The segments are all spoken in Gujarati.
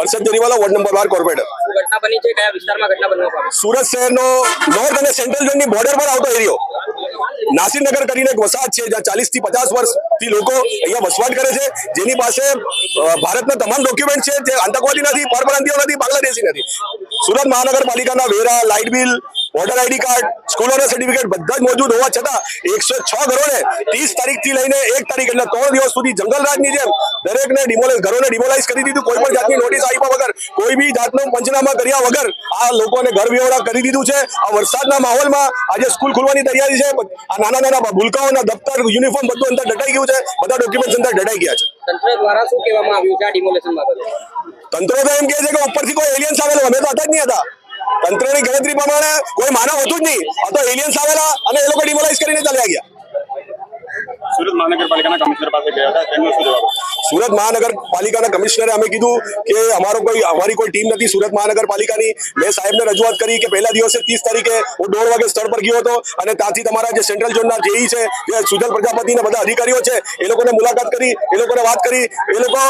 Harshad Jariwala, ward number 12 corporator. ઘટના બની છે, કયા વિસ્તારમાં ઘટના બનવા પામી? સુરત શહેરનો નોર્થ અને સેન્ટ્રલ ઝોનની બોર્ડર પર આવતો એરિયો નાસિરનગર કરીને એક વસાહત છે, જ્યાં 40 થી 50 વર્ષથી લોકો અહીંયા વસવાટ કરે છે, જેની પાસે ભારતના તમામ ડોક્યુમેન્ટ છે, જે આતંકવાદી નથી, પરપ્રાંતીય નથી, બાંગ્લાદેશી નથી। સુરત મહાનગરપાલિકાના વેરા, light bill, voter ID card, સ્કૂલોના સર્ટિફિકેટ બધા જ મોજૂદ હોવા છતાં 106 ઘરોને 30 તારીખથી લઈને 1 તારીખ એટલે 3 દિવસ સુધી જંગલરાજની જેમ દરેકને ઘરોને ડિમોલાઇઝ કરી દીધું। કોઈ પણ જાતની નોટિસ આપ્યા વગર, કોઈ બી જાતનો પંચનામા કર્યા વગર આ લોકોને ઘર વ્યવહાર કરી દીધું છે। આ વરસાદના માહોલમાં આજે સ્કૂલ ખુલવાની તૈયારી છે, આ નાના નાના ભૂલકાઓના દફતર, યુનિફોર્મ બધું અંદર દટાઈ ગયું છે, બધા ડોક્યુમેન્ટ અંદર દટાઈ ગયા છે। તંત્ર દ્વારા શું કહેવામાં આવ્યું છે આ ડિમોલેશન બાબતે? તંત્ર તો એમ કહે છે કે ઉપરથી કોઈ એલિયન્સ આવેલો, અમે તો હતા જ નહીં હતા। તંત્રની ગણતરી પ્રમાણે કોઈ માનવ હતું જ નહીં, આ તો એલિયન્સ આવેલા અને એ લોકો ડિમોલાઇઝ કરીને ચાલ્યા ગયા। સુરત મહાનગરપાલિકાના કમિશનર પાસે ગયા હતા, તેમનો શું જવાબ? સુરત મહાનગરપાલિકાના કમિશનરે અમે કીધું કે અમારી કોઈ ટીમ નથી સુરત મહાનગરપાલિકાની। મેં સાહેબને રજૂઆત કરી કે પહેલા દિવસે 30 તારીખે હું 1:30 વાગે સ્થળ પર ગયો હતો અને ત્યાંથી તમારા જે સેન્ટ્રલ ઝોનના જેઈ છે, જે સુજલ પ્રજાપતિના બધા અધિકારીઓ છે, એ લોકોને મુલાકાત કરી, એ લોકોને વાત કરી, એ લોકો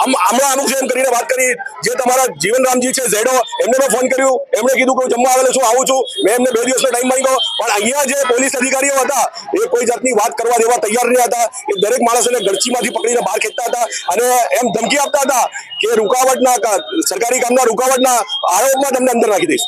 હમણાં અમુક છે એમ કરીને વાત કરી। જે તમારા જીવનરામજી છે ઝેડો, એમને મેં ફોન કર્યું, એમણે કીધું કે હું જમવા આવેલો છું, આવું છું। મેં એમને 2 દિવસનો ટાઈમ માંગ્યો, પણ અહીંયા જે પોલીસ અધિકારીઓ હતા એ કોઈ જાતની વાત કરવા દેવા તૈયાર નહીં હતા। એ દરેક માણસને ગળચીમાંથી પકડીને બહાર ખેંચતા હતા અને એમ ધમકી આપતા હતા કે સરકારી કામના રૂકાવટના આરોપમાં તમને અંદર નાખી દઈશ।